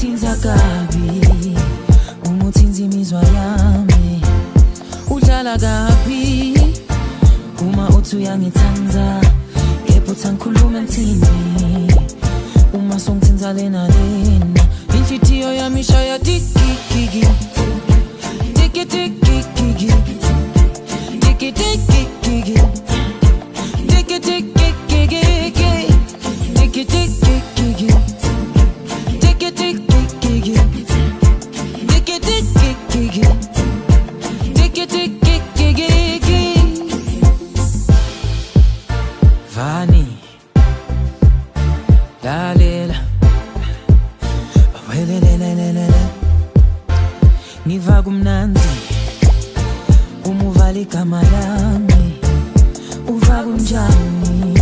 Umuthinza kabi, umuthinza imizwa yami. Udlala kabi, uma uthi uyangithanza, kepha uthangikhuluma ngithini. Uma songithinza lena lena, inhliziyo yami ishaya tiki-kiki. Tiki-tiki-kiki. Tiki-tiki-kiki. Tiki-tiki-kiki. Tiki-tiki-kiki. Tiki-tiki-kiki. Tiki-tiki-kiki. Tiki-tiki-kiki. Vani lalela welelelelele ngiva kumnanzi umuvala igama lami uva kunjani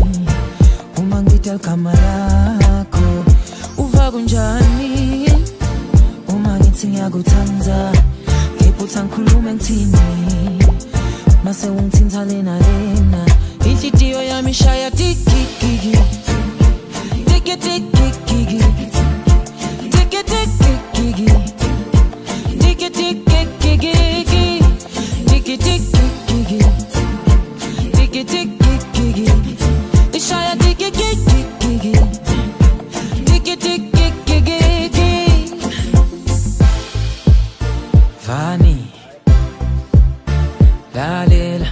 uma ngithi igama lakho uva kunjani uma ngithi ngiyakuthanza kepha uthangikhuluma ngithini mase ungithinta lena lena inhliziyo yami ishaya tiki-kiki. Tiki-tiki-kiki. Tiki-tiki-kiki. Tiki-tiki-kiki. Tiki-tiki-kiki. Tiki-tiki-kiki. Ishaya tiki-kiki. Tiki-tiki-kiki. Vani lalela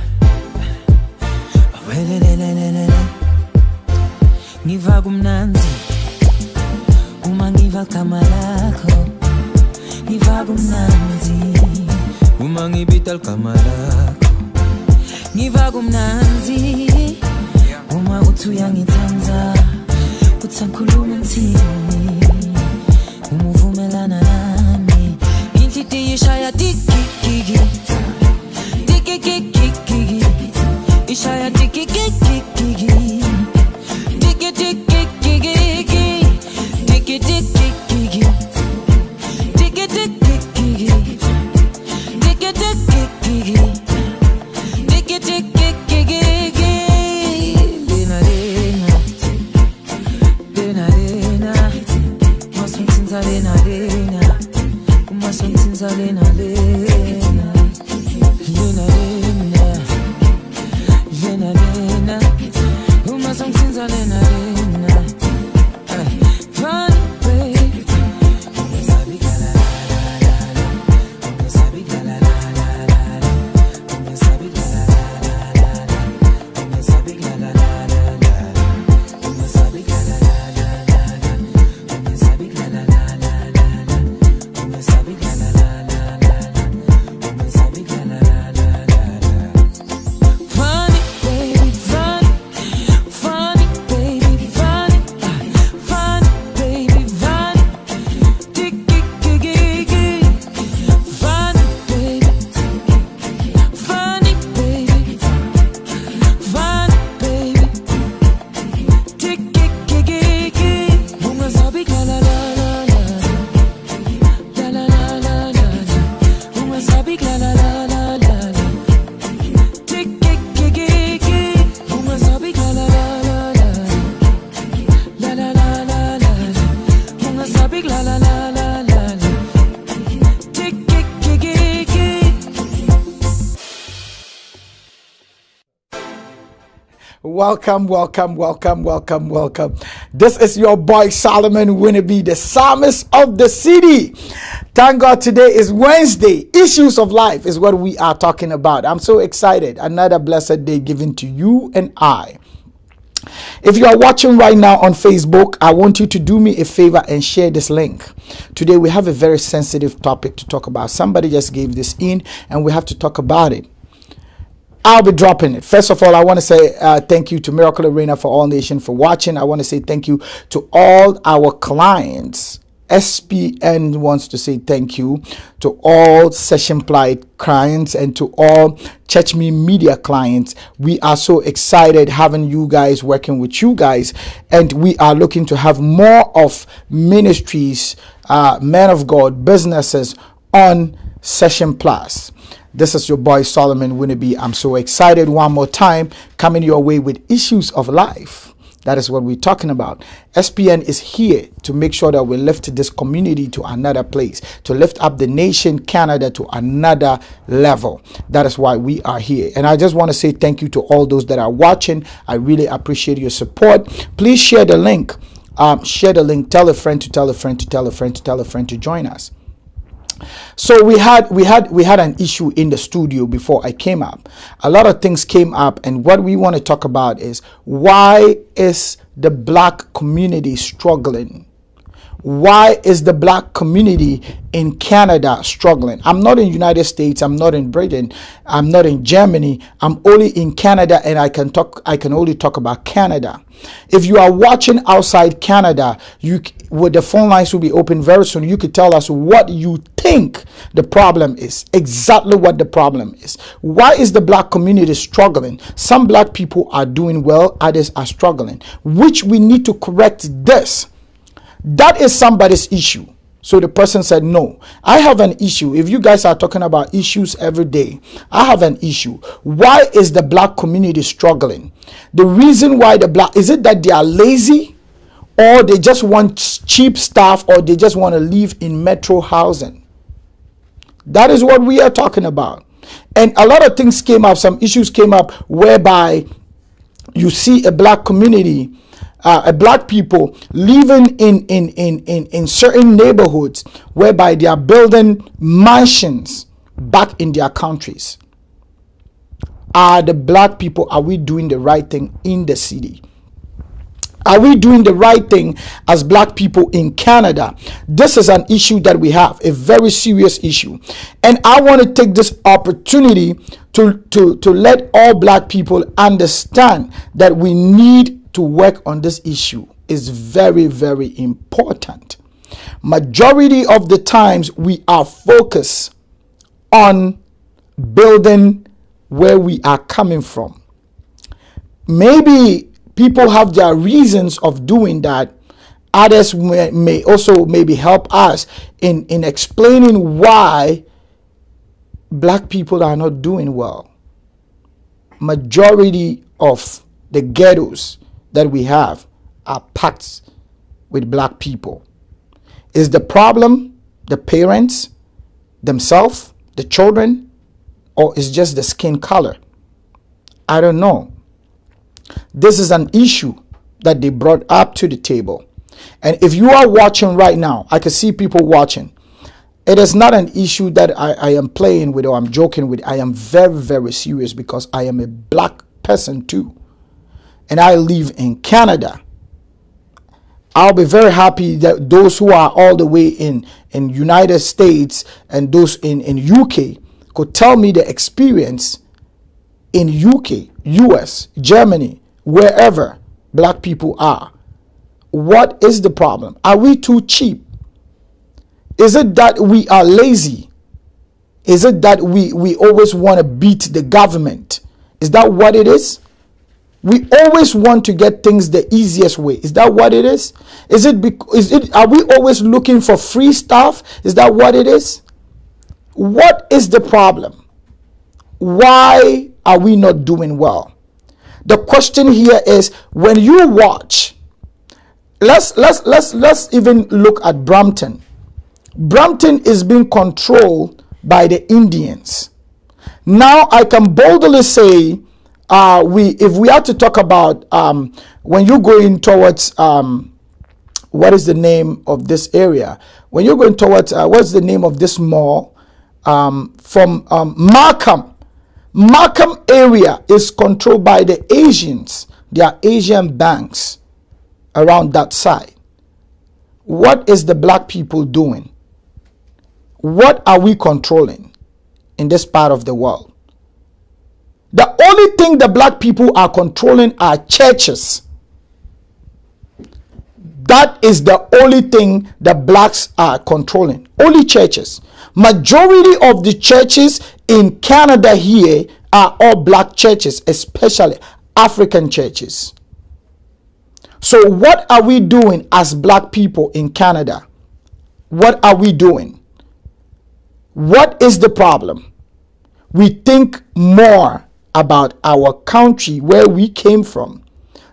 welelelelele ngiva kumnanzi uma ngiva igama lakho ngiva kumnanzi uma ngibita igama lakho ngiva kumnanzi uma uthi uyangithanza uthi ngikhuluma ngithini uma uvumelana nami inhliziyo ishaya tiki-kiki. Tiki-kiki-kiki. Ishaya tiki-kiki-kiki. Tiki-tiki-kiki. Tiki-tiki-kiki. Tiki-tiki-kiki. Tiki-tiki-kiki. Tiki-tiki-kiki. Lena lena. Lena lena. Masongithinza lena lena. Masongithinza lena lena. Lena lena. Lena lena. Uma songithinza lena lena. Fun baby. Ungesabi la la la la. Ungesabi la la la la. Ungesabi la la la la. Ungesabi la la la la. Ungesabi la la la la. Ungesabi la la la la. Ungesabi la la la la. Ungesabi la la la la. Funny baby, funny. Funny baby, funny. Funny baby, funny. Tiki-kiki-kiki. Funny baby. Funny baby. Funny baby. Tiki-kiki-kiki. Ungesabi la la la la. La la la la la. Ungesabi la la la la la. Tiki-kiki-kiki. Ungesabi la la la la la. La la la la la. Ungesabi la la la la la. Tiki-kiki-kiki. Welcome, welcome, welcome, welcome, welcome. This is your boy Solomon Winneby, the psalmist of the city. Thank God today is Wednesday. Issues of life is what we are talking about. I'm so excited. Another blessed day given to you and I. If you are watching right now on Facebook, I want you to do me a favor and share this link. Today we have a very sensitive topic to talk about. Somebody just gave this in and we have to talk about it. I'll be dropping it. First of all, I want to say thank you to Miracle Arena for All Nation for watching. I want to say thank you to all our clients. SPN wants to say thank you to all Session Plight clients and to all Church Me Media clients. We are so excited having you guys, working with you guys, and we are looking to have more of ministries, men of God, businesses on Session Plus. This is your boy Solomon Winneby. I'm so excited one more time coming your way with issues of life. That is what we're talking about. SPN is here to make sure that we lift this community to another place, to lift up the nation, Canada, to another level. That is why we are here. And I just want to say thank you to all those that are watching. I really appreciate your support. Please share the link. Share the link. Tell a friend to tell a friend to tell a friend to tell a friend to join us. So we had an issue in the studio before I came up. A lot of things came up, and what we want to talk about is, why is the black community struggling? Why is the black community in Canada struggling? I'm not in United States, I'm not in Britain, I'm not in Germany, I'm only in Canada, and I can only talk about Canada. If you are watching outside Canada, the phone lines will be open very soon. You could tell us what you think the problem is, exactly what the problem is. Why is the black community struggling? Some black people are doing well, others are struggling, which we need to correct this. That is somebody's issue. So the person said, no, I have an issue. If you guys are talking about issues every day, I have an issue. Why is the black community struggling? The reason why is it that they are lazy, or they just want cheap stuff, or they just want to live in metro housing? That is what we are talking about. And a lot of things came up. Some issues came up whereby you see a black community, black people living in certain neighborhoods whereby they are building mansions back in their countries. Are the black people, are we doing the right thing in the city? Are we doing the right thing as black people in Canada? This is an issue that we have, a very serious issue. And I want to take this opportunity to let all black people understand that we need to work on this issue. Is very, very important. Majority of the times we are focused on building where we are coming from. Maybe people have their reasons of doing that. Others may also maybe help us in explaining why black people are not doing well. Majority of the ghettos that we have are packed with black people. Is the problem the parents themselves, the children, or is just the skin color? I don't know. This is an issue that they brought up to the table. And if you are watching right now, I can see people watching. It is not an issue that I am playing with or I'm joking with. I am very, very serious, because I am a black person too. And I live in Canada. I'll be very happy that those who are all the way in United States and those in UK could tell me the experience in UK, US, Germany, wherever black people are. What is the problem? Are we too cheap? Is it that we are lazy? Is it that we always want to beat the government? Is that what it is? We always want to get things the easiest way. Is that what it is? Are we always looking for free stuff? Is that what it is? What is the problem? Why are we not doing well? The question here is, when you watch, let's even look at Brampton. Brampton is being controlled by the Indians. Now I can boldly say, if we are to talk about when you're going towards what is the name of this area? When you're going towards what's the name of this mall? From Markham area is controlled by the Asians. There are Asian banks around that side. What is the black people doing? What are we controlling in this part of the world? The only thing the black people are controlling are churches. That is the only thing the blacks are controlling. Only churches. Majority of the churches in Canada here are all black churches, especially African churches. So what are we doing as black people in Canada? What are we doing? What is the problem? We think more about our country, where we came from,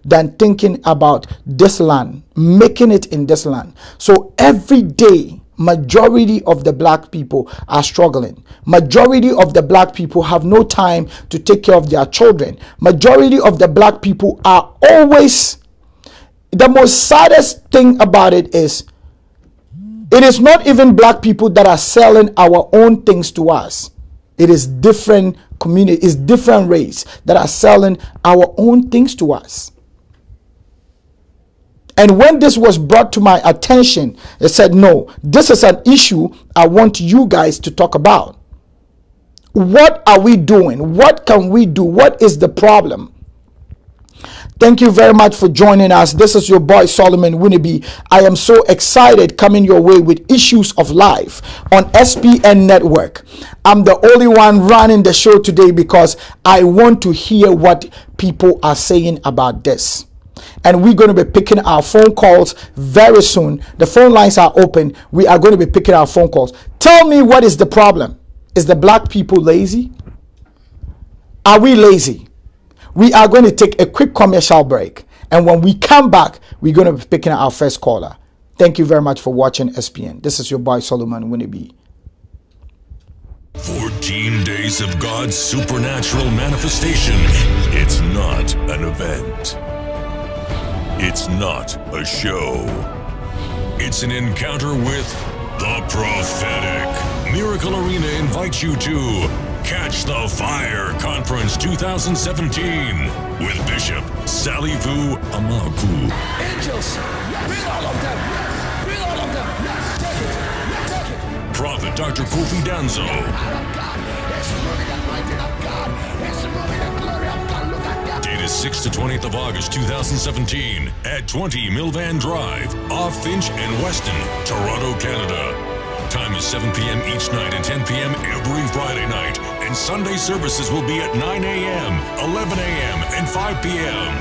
than thinking about this land, making it in this land. So every day, majority of the black people are struggling. Majority of the black people have no time to take care of their children. Majority of the black people are always, the most saddest thing about it is not even black people that are selling our own things to us. It is different community, it's different race that are selling our own things to us. And when this was brought to my attention, I said, no, this is an issue I want you guys to talk about. What are we doing? What can we do? What is the problem? Thank you very much for joining us. This is your boy Solomon Winneby. I am so excited coming your way with Issues of Life on SPN Network. I'm the only one running the show today because I want to hear what people are saying about this. And we're going to be picking our phone calls very soon. The phone lines are open. We are going to be picking our phone calls. Tell me, what is the problem? Is the black people lazy? Are we lazy? We are going to take a quick commercial break. And when we come back, we're going to be picking our first caller. Thank you very much for watching SPN. This is your boy Solomon Winneby. 14 days of God's supernatural manifestation. It's not an event. It's not a show. It's an encounter with the prophetic. Miracle Arena invites you to Catch the Fire Conference 2017 with Bishop Salivu Amaku. Angels, bring all of them. Bring all of them. Take it. Take it. Prophet Dr. Kofi Danzo. Date is 6th to 20th of August 2017 at 20 Milvan Drive, off Finch and Weston, Toronto, Canada. Time is 7 p.m. each night and 10 p.m. every Friday night. And Sunday services will be at 9 a.m., 11 a.m., and 5 p.m.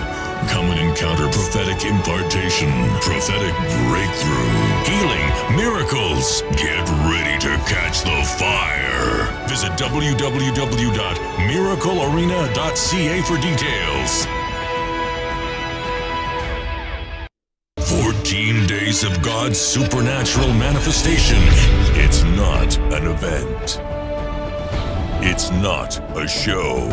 Come and encounter prophetic impartation, prophetic breakthrough, healing, miracles. Get ready to catch the fire. Visit www.miraclearena.ca for details. 14 days of God's supernatural manifestation. It's not an event. It's not a show.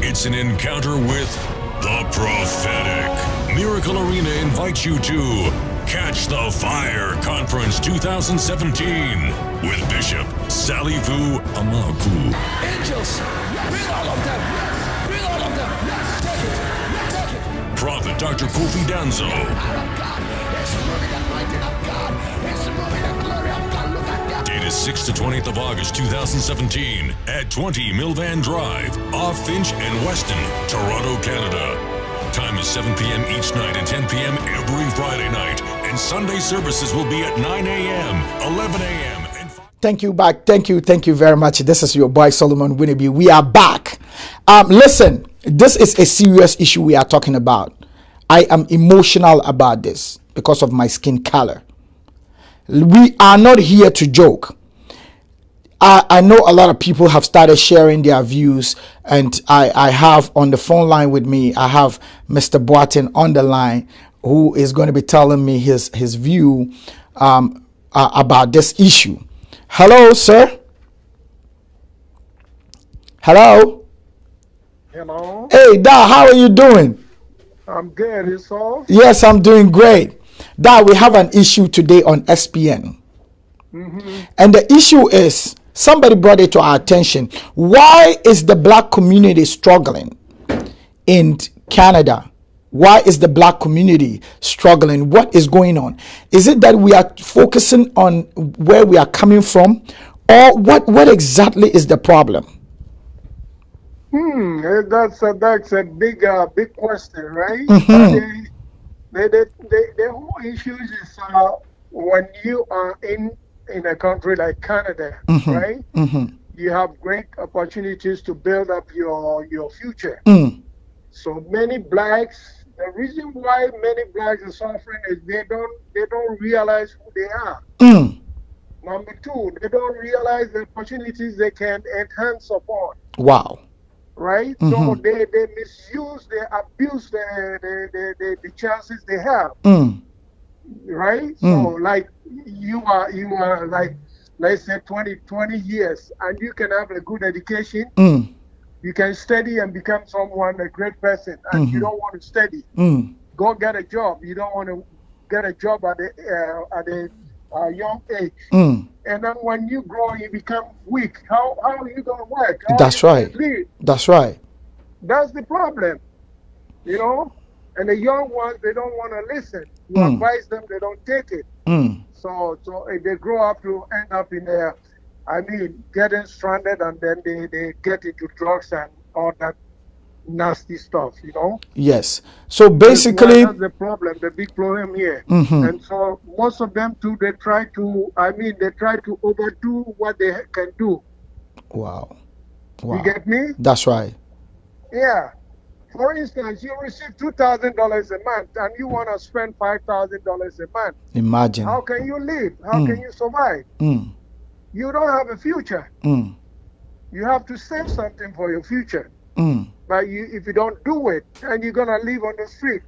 It's an encounter with the prophetic. Miracle Arena invites you to Catch the Fire Conference 2017 with Bishop Salivu Amaku. Angels, bring all of them. Bring all of them. Take it. Take it. Prophet Dr. Kofi Danzo. Date is 6th to 20th of August 2017 at 20 Milvan Drive, off Finch and Weston, Toronto, Canada. Time is 7 p.m. each night and 10 p.m. every Friday night. And Sunday services will be at 9 a.m., 11 a.m. and 5. Thank you back. Thank you very much. This is your boy Solomon Winneby. We are back. Listen, this is a serious issue we are talking about. I am emotional about this because of my skin color. We are not here to joke. I know a lot of people have started sharing their views, and I have on the phone line with me, I have Mr. Boateng on the line, who is going to be telling me his view about this issue. Hello, sir. Hello. Hello. Hey, Da, how are you doing? I'm good. Yourself? Yes, I'm doing great. Da, we have an issue today on SPN. And the issue is, somebody brought it to our attention. Why is the black community struggling in Canada? Why is the black community struggling? What is going on? Is it that we are focusing on where we are coming from? Or what exactly is the problem? That's a big question, right? The whole issue is when you are in a country like Canada, right? You have great opportunities to build up your future. So many blacks, the reason why many blacks are suffering is they don't realize who they are. Number two, they don't realize the opportunities they can enhance upon. Wow. right? So they misuse, they abuse the chances they have, right? So like you are like, let's say 20 years, and you can have a good education. You can study and become someone, a great person, and you don't want to study. Go get a job. You don't want to get a job at a young age. And then when you grow, you become weak. How are you going to work? That's right. That's right. That's the problem, you know. And the young ones, they don't want to listen. You advise them, they don't take it. So they grow up to end up in there. I mean, getting stranded, and then they get into drugs and all that nasty stuff, you know. Yes. So basically, that's the problem, the big problem here. And so most of them too, they try to overdo what they can do. Wow. You get me? That's right. Yeah. For instance, you receive $2,000 a month, and you want to spend $5,000 a month. Imagine. How can you live? How can you survive? You don't have a future. You have to save something for your future. But if you don't do it, and you're gonna live on the street,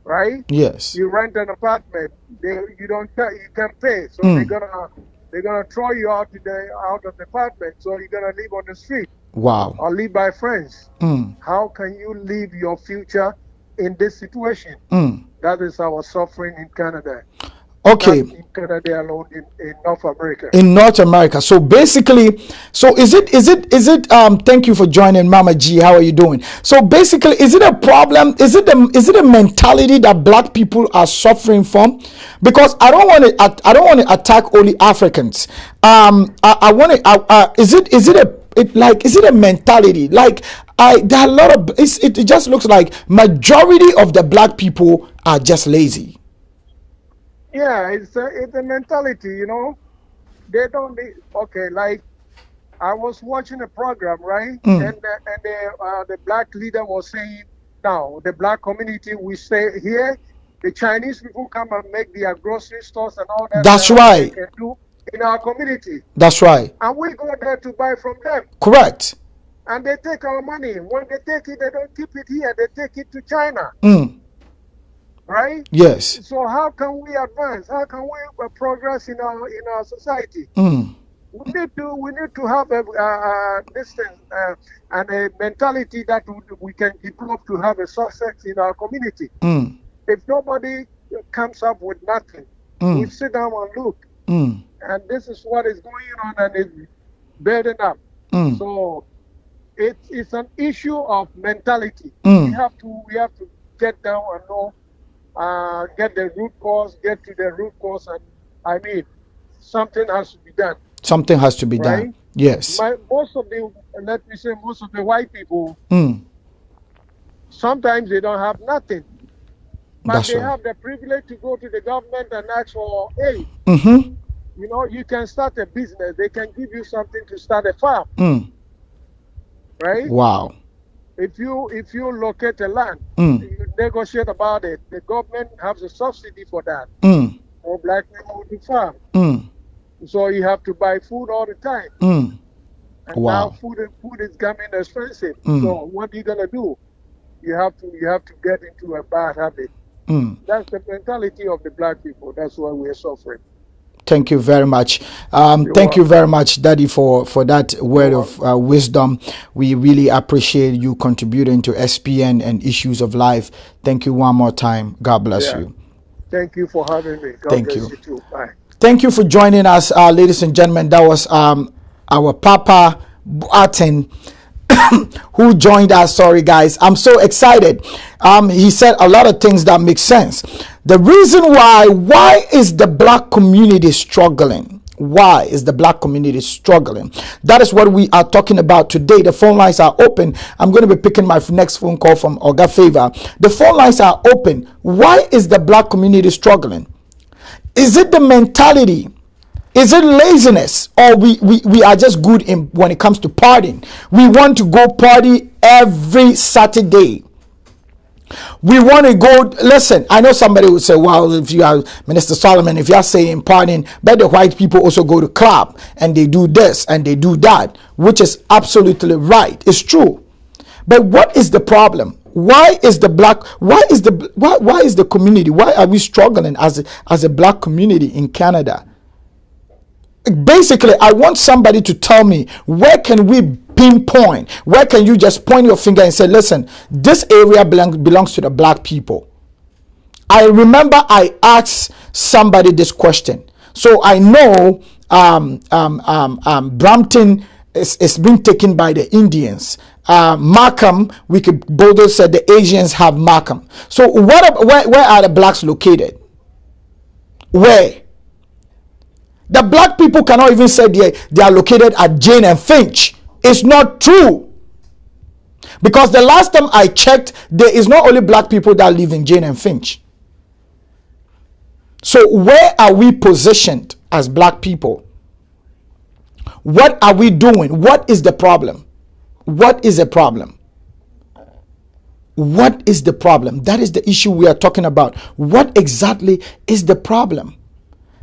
right? Yes. You rent an apartment. You can't pay, so they're gonna throw you out of the apartment. So you're gonna live on the street. Wow. Or live by friends. How can you live your future in this situation? That is our suffering in Canada. Okay. Not in Canada alone, in North America. In North America. So basically, is it thank you for joining, Mama G. How are you doing? So basically, is it a problem? Is it a mentality that black people are suffering from? Because I don't want to attack only Africans. Is it a mentality? Like there are a lot of it just looks like majority of the black people are just lazy. Yeah, it's a mentality, you know. They don't like I was watching a program, right? And the black leader was saying, now the black community, we stay here. The Chinese people come and make their grocery stores and all that. That's right. They can do in our community. That's right. And we go there to buy from them. Correct. And they take our money. When they take it, they don't keep it here. They take it to China. Right? Yes. So how can we advance? How can we progress in our society? We need to have a distance and a mentality that we can develop to have a success in our community. If nobody comes up with nothing, we sit down and look. And this is what is going on, and it's building up. So it's an issue of mentality. We have to get down and know. Get the root cause, get to the root cause, and I mean, something has to be done. Something has to be right? done. Yes. Most of the white people, sometimes they don't have nothing. But That's they right. have the privilege to go to the government and ask for aid. You know, you can start a business. They can give you something to start a farm. Right? Wow. If you locate a land, you negotiate about it. The government has a subsidy for that. For black people to farm. So you have to buy food all the time. And wow. now food is becoming expensive. So what are you gonna do? You have to get into a bad habit. That's the mentality of the black people. That's why we are suffering. Thank you very much. Thank you very much, Daddy, for that word of wisdom. We really appreciate you contributing to SPN and Issues of Life. Thank you one more time. God bless you. Thank you for having me. God Thank bless you. you too. Bye. Thank you for joining us, ladies and gentlemen. That was our Papa Boateng, who joined us. Sorry, guys. I'm so excited. He said a lot of things that make sense. The reason why is the black community struggling? Why is the black community struggling? That is what we are talking about today. The phone lines are open. I'm going to be picking my next phone call from Oga Favor. The phone lines are open. Why is the black community struggling? Is it the mentality? Is it laziness? Or we are just good when it comes to partying? We want to go party every Saturday. We want to go. Listen, I know somebody would say, well, if you are Minister Solomon, if you are saying, pardon, but the white people also go to club and they do this and they do that, which is absolutely right. It's true. But what is the problem? Why is the community, why are we struggling as a black community in Canada? Basically, I want somebody to tell me, where can we pinpoint, where can you just point your finger and say, listen, this area belongs to the black people? I remember I asked somebody this question. So I know Brampton is being taken by the Indians. Markham, we could boldly say the Asians have Markham. So where are the blacks located? Where? The black people cannot even say they are located at Jane and Finch. It's not true. Because the last time I checked, there is not only black people that live in Jane and Finch. So where are we positioned as black people? What are we doing? What is the problem? What is the problem? What is the problem? That is the issue we are talking about. What exactly is the problem?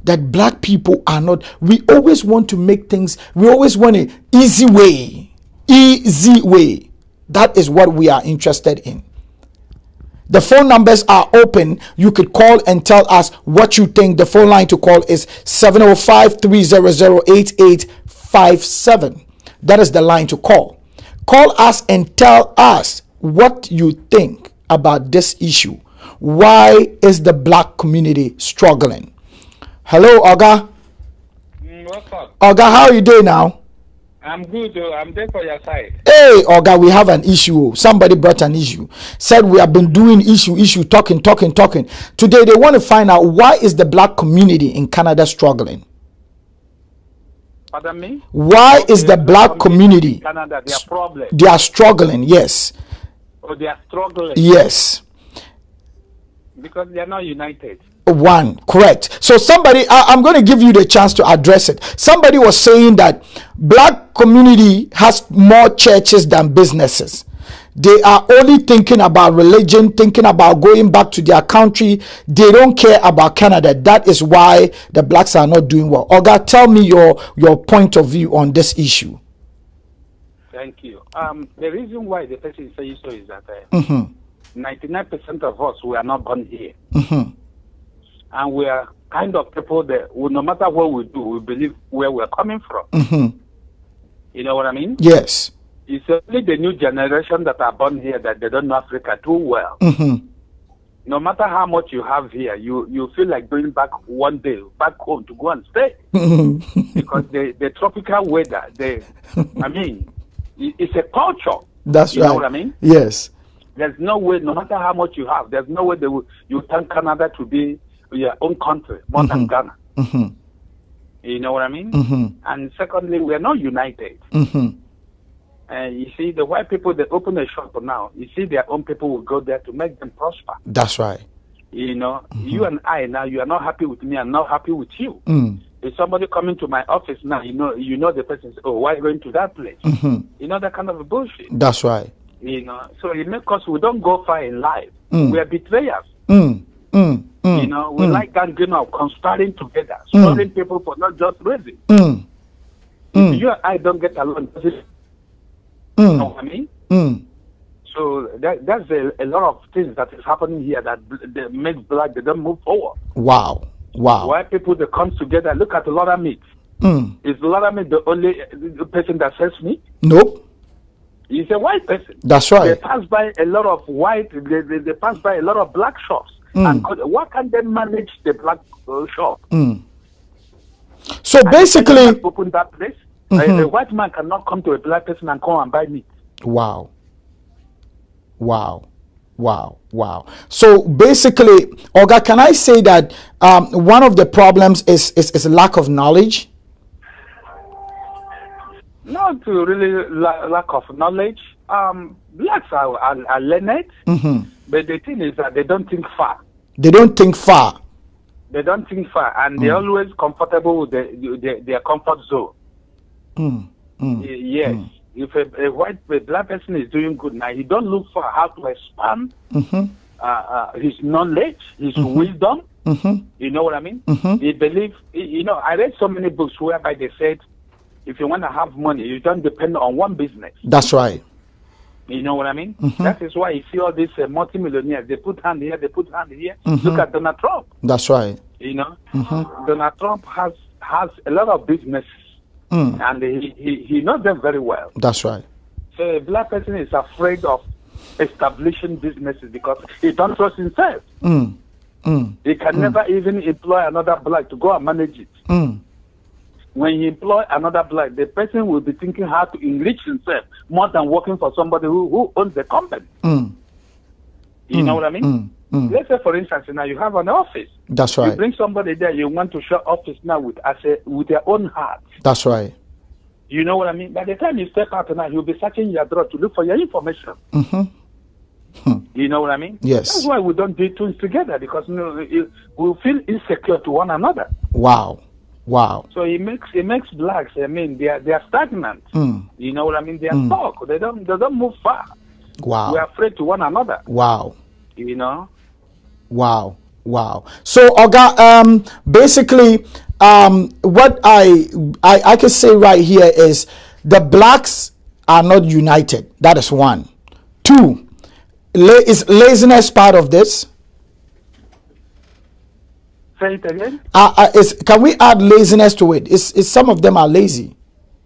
That black people are not, we always want to make things, we always want an easy way. Easy way. That is what we are interested in. The phone numbers are open. You could call and tell us what you think. The phone line to call is 705-300-8857. That is the line to call. Call us and tell us what you think about this issue. Why is the black community struggling? Hello, Oga. What's up? Oga, how are you doing now? I'm good. I'm there for your side. Hey, Oga, we have an issue. Somebody brought an issue. Said we have been doing issue, talking. Today, they want to find out, why is the black community in Canada struggling? Pardon me? Why is the black community in Canada, they are problem? They are struggling, yes. Oh, they are struggling? Yes. Because they are not united. One, correct. So somebody, I'm going to give you the chance to address it. Somebody was saying that black community has more churches than businesses. They are only thinking about religion, thinking about going back to their country. They don't care about Canada. That is why the blacks are not doing well. Oga, tell me your point of view on this issue. Thank you. The reason why the person is saying so is that 99% of us, we are not born here. And we are kind of people that, no matter what we do, we believe where we're coming from. You know what I mean? Yes. It's only the new generation that are born here that they don't know Africa too well. No matter how much you have here, you feel like going back one day, back home to go and stay. Because the tropical weather, I mean, it's a culture. That's you right. You know what I mean? Yes. There's no way, no matter how much you have, there's no way you turn Canada to be your own country more than Ghana. You know what I mean? And secondly, we are not united. You see, the white people, they open a shop now. You see, their own people will go there to make them prosper. That's right. You know, you and I now, you are not happy with me, I'm not happy with you. If somebody coming to my office now, you know the person says, oh, why are you going to that place? You know, that kind of bullshit. That's right. You know, so it makes us, we don't go far in life. We are betrayers. You know, we like gang of conspiring together, storing people for not just reason. If you and I don't get along, you know what I mean? So that's a lot of things that is happening here that makes black, they don't move forward. Wow. White people, they come together. Look at a lot of meat. Is a lot of meat the only person that sells meat? Nope. He's a white person. That's right. They pass by a lot of white, they pass by a lot of black shops. And why can't they manage the black shop? So basically, open that place. A white man cannot come to a black person and come and buy meat. Wow. So basically, Oga, can I say that one of the problems is lack of knowledge? Not really lack of knowledge. Blacks are learned, but the thing is that they don't think far. They don't think far. And they're always comfortable with their comfort zone. Yes. if a black person is doing good now, he don't look for how to expand his knowledge, his wisdom. You know what I mean? He believes, you know, I read so many books whereby they said, if you want to have money, you don't depend on one business. That's right. You know what I mean? That is why you see all these multimillionaires. They put hand here, they put hand here. Look at Donald Trump. That's right. You know, Donald Trump has a lot of businesses, and he knows them very well. That's right. So a black person is afraid of establishing businesses because he don't trust himself. He can never even employ another black to go and manage it. When you employ another black, the person will be thinking how to enrich himself more than working for somebody who owns the company. You know what I mean? Let's say, for instance, now you have an office. That's right. You bring somebody there, you want to share office now with their own heart. That's right. You know what I mean? By the time you step out now, he'll be searching your drawer to look for your information. You know what I mean? Yes. That's why we don't do things together, because you know, we feel insecure to one another. Wow. So it makes blacks. I mean, they are stagnant. You know what I mean? They are stuck. They don't move far. Wow. We're afraid to one another. Wow. You know. Wow. So, Oga, basically, what I can say right here is the blacks are not united. That is one. Two, is laziness part of this? Say it again. Can we add laziness to it? Is some of them are lazy?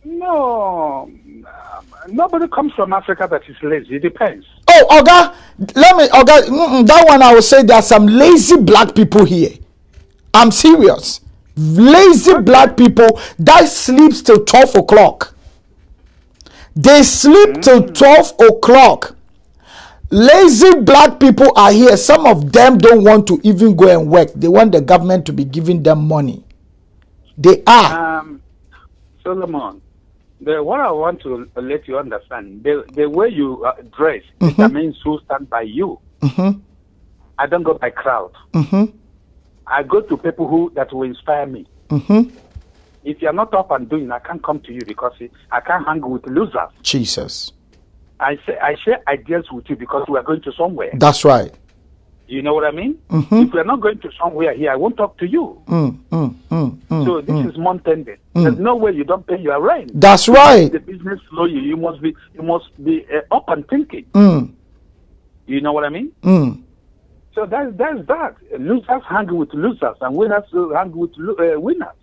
No, nobody comes from Africa that is lazy. It depends. Oh, Oga, that one I will say there are some lazy black people here. I'm serious. Lazy black people that sleeps till 12 o'clock. They sleep till 12 o'clock. Lazy black people are here. Some of them don't want to even go and work. They want the government to be giving them money. They are. Solomon, what I want to let you understand, the way you dress determines who stand by you. I don't go by crowd. I go to people that will inspire me. If you're not up and doing, I can't come to you because I can't hang with losers. Jesus. I share ideas with you because we are going to somewhere. That's right. You know what I mean? If we are not going to somewhere here, I won't talk to you. So this is month-ending. There's no way you don't pay your rent. That's right. The business flow you must be up and thinking. You know what I mean? So that's that. Losers hang with losers, and winners hang with winners.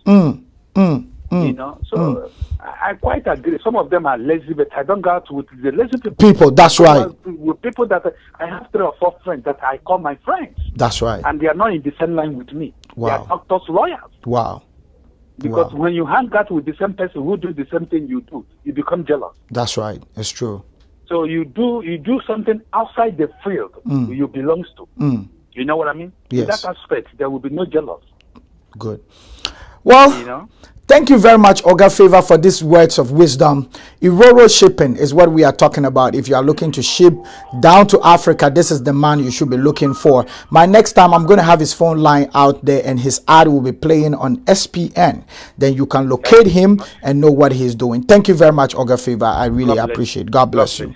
You know, so I quite agree. Some of them are lazy, but I don't go out with the lazy people. That's right. With people that I have 3 or 4 friends that I call my friends. That's right. And they are not in the same line with me. They are doctors, lawyers. Wow. Because when you hang out with the same person who do the same thing you do, you become jealous. That's right. It's true. So you do something outside the field you belongs to. You know what I mean? Yes. In that aspect, there will be no jealous. Good. Well, you know? Thank you very much, Oga Favor, for these words of wisdom. Iroro shipping is what we are talking about. If you are looking to ship down to Africa, this is the man you should be looking for. My next time, I'm going to have his phone line out there and his ad will be playing on SPN. Then you can locate him and know what he's doing. Thank you very much, Oga Favor. I really appreciate it. God bless you.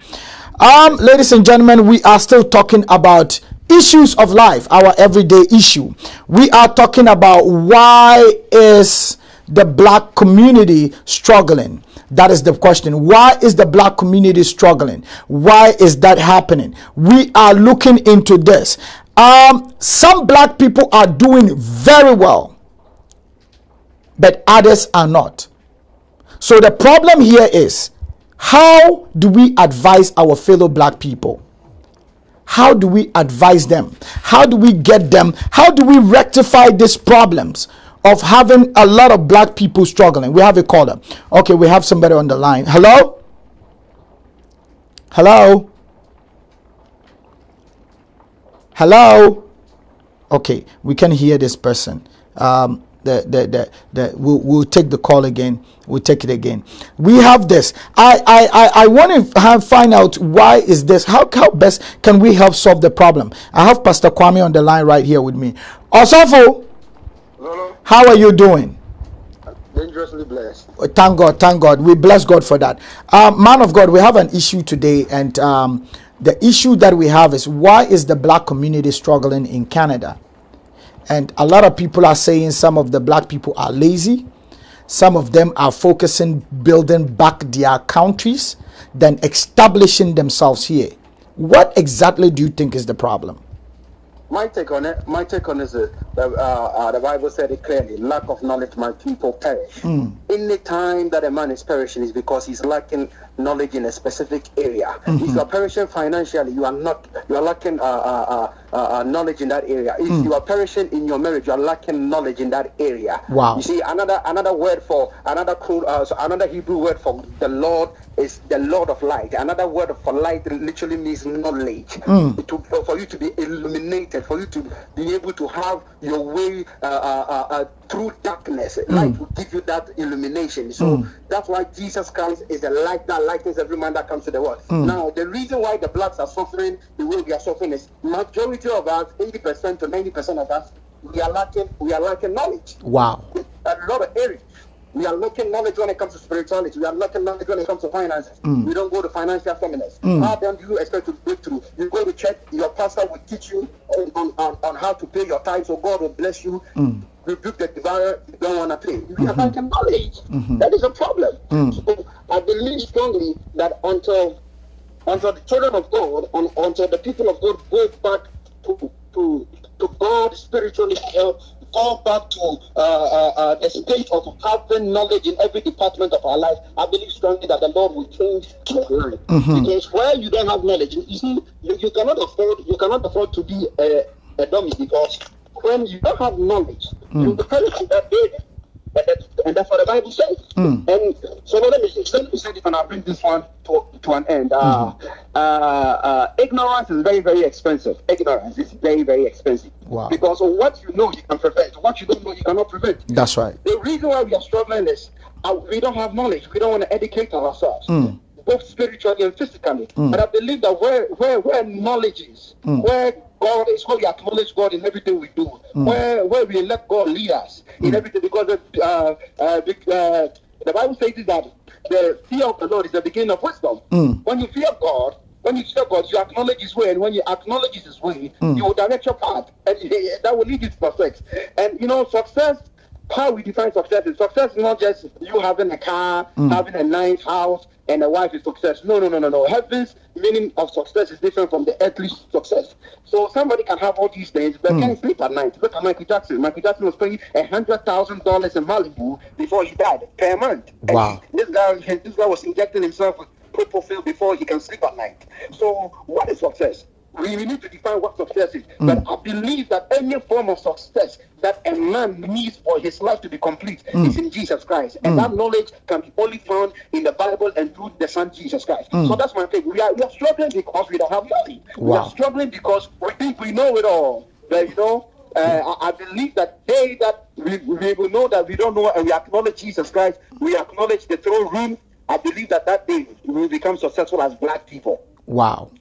Ladies and gentlemen, we are still talking about issues of life, our everyday issue. We are talking about why is the black community struggling? That is the question. Why is the black community struggling? Why is that happening? We are looking into this. Some black people are doing very well, but others are not. So the problem here is, how do we advise our fellow black people? How do we advise them? How do we get them? How do we rectify these problems of having a lot of black people struggling? We have a caller. Okay, we have somebody on the line. Hello? Hello? Hello? Okay, we can hear this person. We'll take the call again. We'll take it again. We have this. I want to find out why is this. How best can we help solve the problem? I have Pastor Kwame on the line right here with me. Osofo, Hello. how are you doing? dangerously blessed. Thank God, thank God. We bless God for that. Man of God, we have an issue today, and the issue that we have is, why is the black community struggling in Canada? And a lot of people are saying some of the black people are lazy. Some of them are focusing building back their countries than establishing themselves here. What exactly do you think is the problem? My take on it is that the Bible said it clearly: lack of knowledge, my people perish. Any time that a man is perishing is because he's lacking knowledge in a specific area. If you are perishing financially, you are lacking knowledge in that area. If you are perishing in your marriage, you are lacking knowledge in that area. Wow. You see, another word for another Hebrew word for the Lord is the Lord of light. Another word for light literally means knowledge. For you to be illuminated, for you to be able to have your way through darkness. Light will give you that illumination. So that's why Jesus Christ is the light that lightens every man that comes to the world. Now, the reason why the blacks are suffering the way we are suffering is majority of us, 80% to 90% of us, we are lacking knowledge. Wow. A lot of areas. We are lacking knowledge when it comes to spirituality. We are lacking knowledge when it comes to finances. We don't go to financial seminars. How then do you expect to break through? You go to church, your pastor will teach you on how to pay your tithes, so God will bless you. Rebuke the devourer, you don't want to pay. We are lacking knowledge. That is a problem. So I believe strongly that until the children of God, until the people of God go back to God spiritually, go back to the state of having knowledge in every department of our life, I believe strongly that the Lord will change your life. Because where you don't have knowledge, you see, you cannot afford to be a dummy, because when you don't have knowledge, you will perish in that day. And that's what the Bible says. And so let me say this, and I'll bring this one to an end. Ignorance is very, very expensive. Ignorance is very, very expensive. Wow. Because of what you know, you can prevent. What you don't know, you cannot prevent. That's right. The reason why we are struggling is we don't have knowledge. We don't want to educate ourselves, both spiritually and physically. But I believe that where knowledge is, where God is, where we acknowledge God in everything we do, where we let God lead us in everything, because the Bible says that the fear of the Lord is the beginning of wisdom. When you fear God, you acknowledge His way, and when you acknowledge His way, you will direct your path, and that will lead you to success. And you know, success. How we define success is not just you having a car, having a nice house, and a wife is success. No. Heaven's meaning of success is different from the earthly success. So somebody can have all these things, but can't sleep at night. Look at Michael Jackson. Michael Jackson was paying $100,000 in Malibu before he died per month. Wow. And this guy was injecting himself with propofol before he can sleep at night. So what is success? We need to define what success is. But I believe that any form of success that a man needs for his life to be complete is in Jesus Christ. And that knowledge can be only found in the Bible and through the Son Jesus Christ. So that's my thing. We are struggling because we don't have knowledge. Wow. We are struggling because we think we know it all. But you know, I believe that day that we will know that we don't know, and we acknowledge Jesus Christ, we acknowledge the throne room, I believe that day we will become successful as black people. Wow.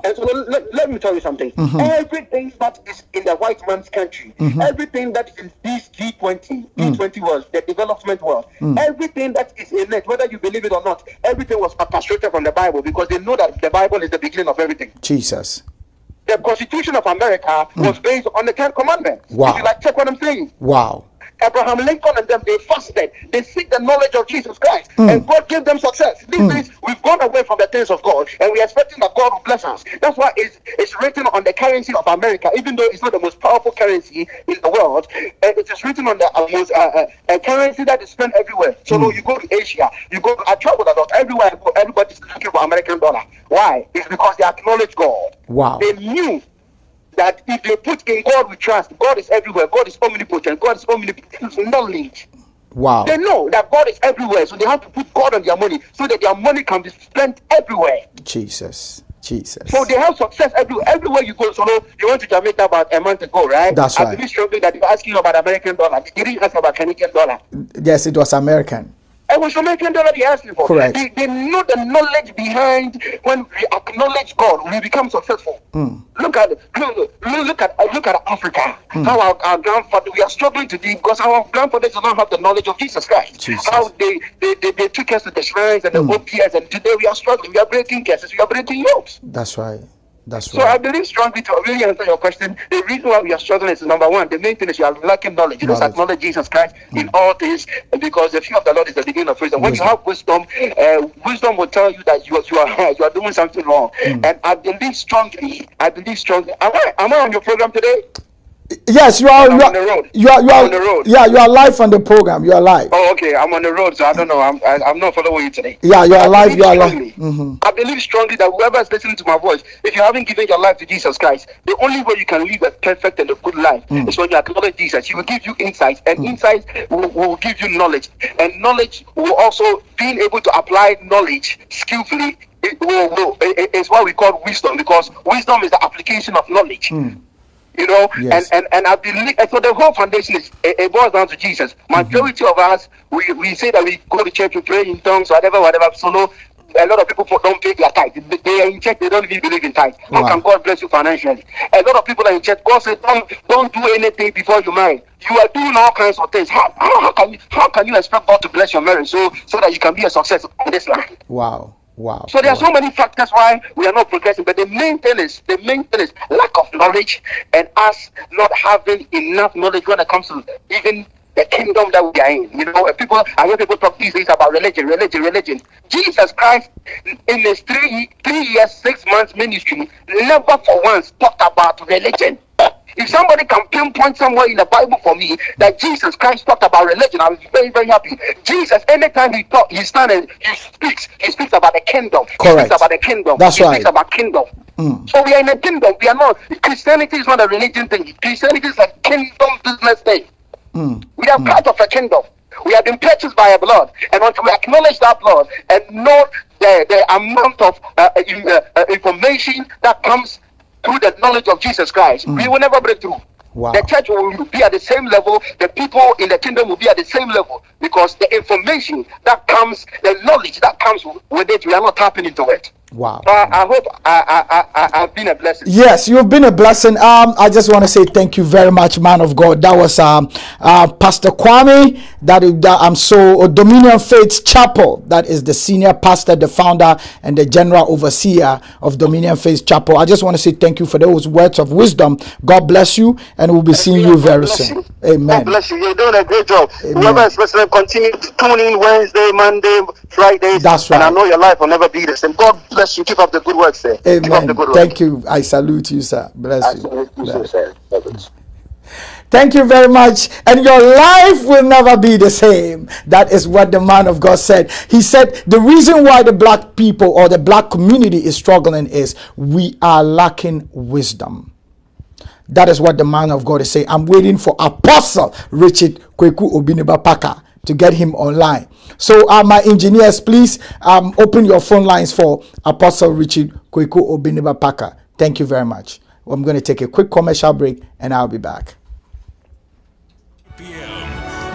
And so let me tell you something. Everything that is in the white man's country, everything that is in this G20 world, the development world, everything that is in it, whether you believe it or not, everything was orchestrated from the Bible, because they know that the Bible is the beginning of everything. Jesus. The Constitution of America was based on the 10 Commandments. Wow. If you like, check what I'm saying. Wow. Abraham Lincoln and them, they fasted, they seek the knowledge of Jesus Christ, and God gave them success. These days, we've gone away from the things of God, and we're expecting that God will bless us. That's why it's written on the currency of America, even though it's not the most powerful currency in the world. It is written on the most currency that is spent everywhere. So you go to Asia, I travel a lot, everywhere I go, everybody's looking for American dollar. Why? It's because they acknowledge God. Wow. They knew that if they put in God we trust, God is everywhere, God is omnipotent, God is omnipotent, knowledge. Wow. They know that God is everywhere, so they have to put God on their money so that their money can be spent everywhere. Jesus. So they have success everywhere you go. So you went to Jamaica about a month ago, right? That's right. I believe strongly that you're asking about American dollar. You didn't ask about Canadian dollar. Yes, it was American. It was Jamaican dollar they asked me for. Correct. They know the knowledge behind when we acknowledge God, we become successful. Look at Africa. How our grandfather, we are struggling today because our grandfathers do not have the knowledge of Jesus Christ. Jesus. How they took us to the shrines and the OPS, and today we are struggling. We are breaking cases, we are breaking yokes. That's right. That's So right. I believe strongly, to really answer your question, the reason why we are struggling is, number one, the main thing is you are lacking knowledge. You just acknowledge Jesus Christ in all things, because the fear of the Lord is the beginning of wisdom. When you have wisdom, wisdom will tell you that you are doing something wrong. And I believe strongly. Am I on your program today? Yes, you are. I'm on the road. You are on the road. Yeah, you are live on the program. You are live. Oh, okay. I'm on the road, so I don't know. I'm not following you today. Yeah, you are live. You are live. I believe strongly that whoever is listening to my voice, if you haven't given your life to Jesus Christ, the only way you can live a perfect and a good life is when you acknowledge Jesus. He will give you insights, and insights will give you knowledge, and knowledge will also, being able to apply knowledge skillfully. It's what we call wisdom, because wisdom is the application of knowledge. You know, Yes. and I believe, and so the whole foundation is, it boils down to Jesus. Majority of us, we say that we go to church, we pray in tongues, whatever. So no, a lot of people don't pay their tithe. They are in church, they don't even believe in tithe. How Wow. can God bless you financially? A lot of people are in church. God said, don't do anything before you marry. You are doing all kinds of things. How can you expect God to bless your marriage so that you can be a success on this land? Wow. Wow. So there are so many factors why we are not progressing, but the main thing is lack of knowledge, and us not having enough knowledge when it comes to even the kingdom that we are in. You know, I hear people talk these days about religion. Jesus Christ, in his 3 years, 6 months ministry, never for once talked about religion. If somebody can pinpoint somewhere in the Bible for me that Jesus Christ talked about religion, I'll be very, very happy. Jesus, anytime he stands and he speaks about the kingdom. Correct. He speaks about the kingdom. That's he right. speaks about kingdom. So we are in a kingdom. We are not. Christianity is not a religion thing. Christianity is a kingdom business thing. We are part of a kingdom. We have been purchased by a blood, and until we acknowledge that blood and know the amount of information that comes through the knowledge of Jesus Christ, we will never break through. Wow. The church will be at the same level, the people in the kingdom will be at the same level, because the information that comes, the knowledge that comes with it, we are not tapping into it. Wow. I hope I've been a blessing. Yes, you've been a blessing. I just want to say thank you very much, man of God. That was Pastor Kwame. Dominion Faith Chapel. That is the senior pastor, the founder, and the general overseer of Dominion Faith Chapel. I just want to say thank you for those words of wisdom. God bless you, and we'll be seeing you very soon. Amen. God bless you. You're doing a great job. Amen. Whoever is listening, continue to tune in Wednesday, Monday, Fridays. That's right. And I know your life will never be the same. God bless you. Keep up the good work, sir. Keep up Amen. the good work. Thank you. I salute you, sir. Bless I you. salute you, sir. God bless. Thank you very much. And your life will never be the same. That is what the man of God said. He said the reason why the black people or the black community is struggling is we are lacking wisdom. That is what the man of God is saying. I'm waiting for Apostle Richard Kweku Obiniba Parker to get him online. So my engineers, please open your phone lines for Apostle Richard Kweku Obiniba Parker. Thank you very much. I'm going to take a quick commercial break and I'll be back. PM.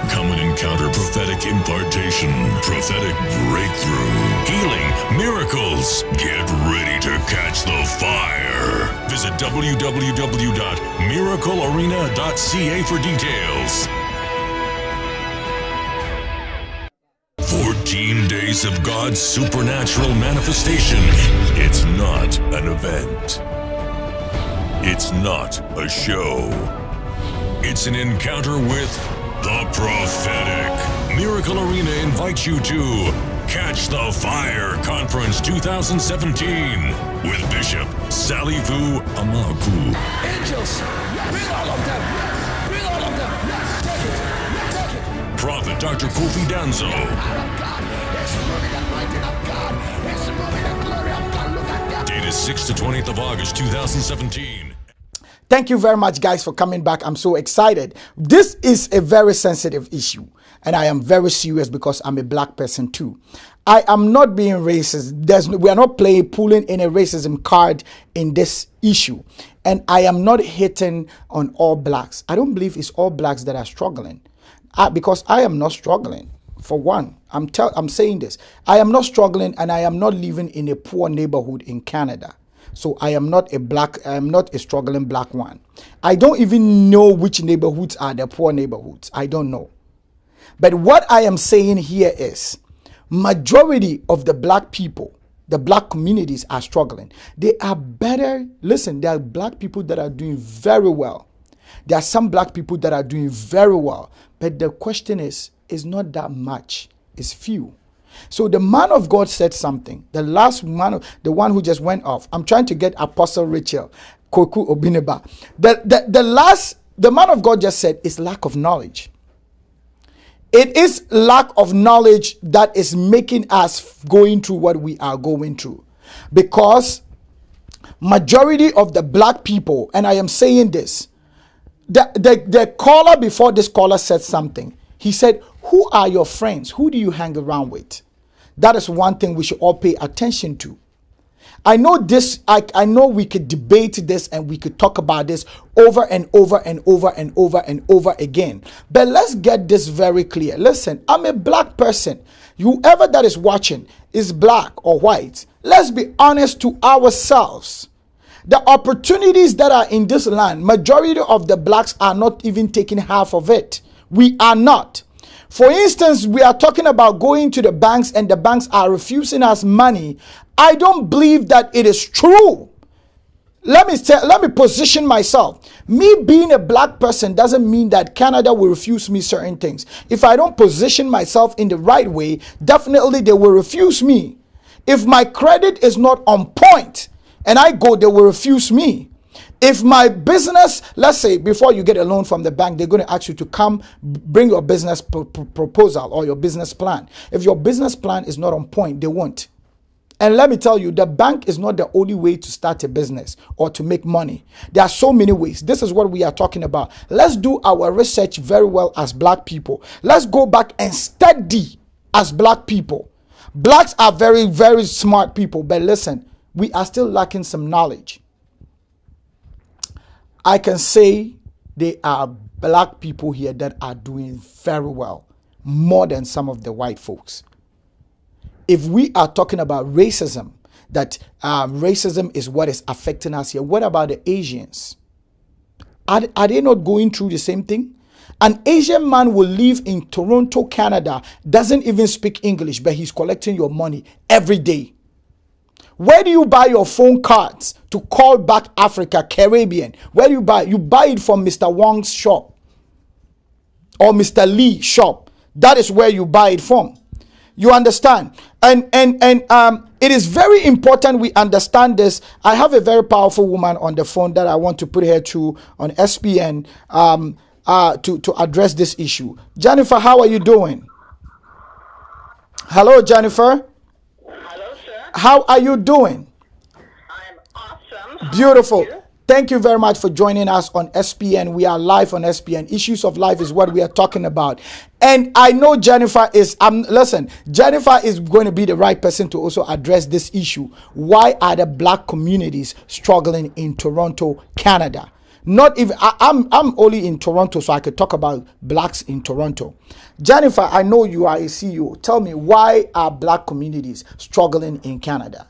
Come and encounter prophetic impartation, prophetic breakthrough, healing, miracles. Get ready to catch the fire. Visit www.miraclearena.ca for details. 14 days of God's supernatural manifestation. It's not an event. It's not a show. It's an encounter with the prophetic. Miracle Arena invites you to Catch the Fire Conference 2017 with Bishop Salivu Amaku. Angels, bring all of them. Bring all of them. Let's take it. Take it. Prophet Dr. Kofi Danzo. Out of God. It's moving the anointing of God. It's moving the glory of God. Look at that. Date is 6th to 20th of August 2017. Thank you very much, guys, for coming back. I'm so excited. This is a very sensitive issue, and I am very serious because I'm a black person too. I am not being racist. We are not pulling any racism card in this issue, and I am not hitting on all blacks. I don't believe it's all blacks that are struggling, because I am not struggling. For one, I'm saying this. I am not struggling and I am not living in a poor neighborhood in Canada. So I am not a struggling black one. I don't even know which neighborhoods are the poor neighborhoods. I don't know. But what I am saying here is majority of the black people, the black communities are struggling. They are better. Listen, there are black people that are doing very well. There are some black people that are doing very well. But the question is not that much. It's few. So the man of God said something. The last man, the one who just went off. I'm trying to get Apostle Rachel Koku Obineba. The man of God just said it's lack of knowledge. It is lack of knowledge that is making us going through what we are going through. Because majority of the black people, and I am saying this, the caller before this caller said something. He said, who are your friends? Who do you hang around with? That is one thing we should all pay attention to. I know this, I know we could debate this and we could talk about this over and over and over and over and over again. But let's get this very clear. Listen, I'm a black person. Whoever that is watching is black or white. Let's be honest to ourselves. The opportunities that are in this land, majority of the blacks are not even taking half of it. We are not. For instance, we are talking about going to the banks and the banks are refusing us money. I don't believe that it is true. Let me position myself. Me being a black person doesn't mean that Canada will refuse me certain things. If I don't position myself in the right way, definitely they will refuse me. If my credit is not on point and I go, they will refuse me. If my business, let's say before you get a loan from the bank, they're going to ask you to come bring your business proposal or your business plan. If your business plan is not on point, they won't. And let me tell you, the bank is not the only way to start a business or to make money. There are so many ways. This is what we are talking about. Let's do our research very well as black people. Let's go back and study as black people. Blacks are very, very smart people. But listen, we are still lacking some knowledge. I can say there are black people here that are doing very well, more than some of the white folks. If we are talking about racism, that racism is what is affecting us here, what about the Asians? Are they not going through the same thing? An Asian man will live in Toronto, Canada, doesn't even speak English, but he's collecting your money every day. Where do you buy your phone cards to call back Africa, Caribbean? Where do you buy? You buy it from Mr. Wong's shop or Mr. Lee's shop. That is where you buy it from. You understand? And it is very important we understand this. I have a very powerful woman on the phone that I want to put her through on SPN to address this issue. Jennifer, how are you doing? Hello, Jennifer. Hello, sir. How are you doing? I'm awesome. Beautiful. Thank you very much for joining us on SPN. We are live on SPN. Issues of life is what we are talking about. And I know Jennifer is, Jennifer is going to be the right person to also address this issue. Why are the black communities struggling in Toronto, Canada? Not even, I'm only in Toronto, so I could talk about blacks in Toronto. Jennifer, I know you are a CEO. Tell me, why are black communities struggling in Canada?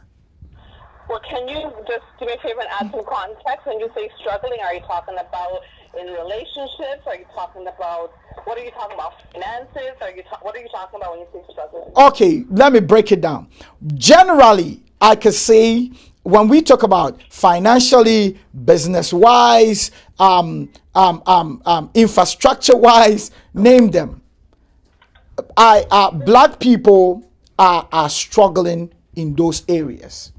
Well, can you just do me a favor and add some context? When you say struggling, are you talking about in relationships? Are you talking about, what are you talking about? Finances? What are you talking about when you say struggling? Okay, let me break it down. Generally, I could say when we talk about financially, business-wise, infrastructure-wise, name them. Black people are struggling in those areas.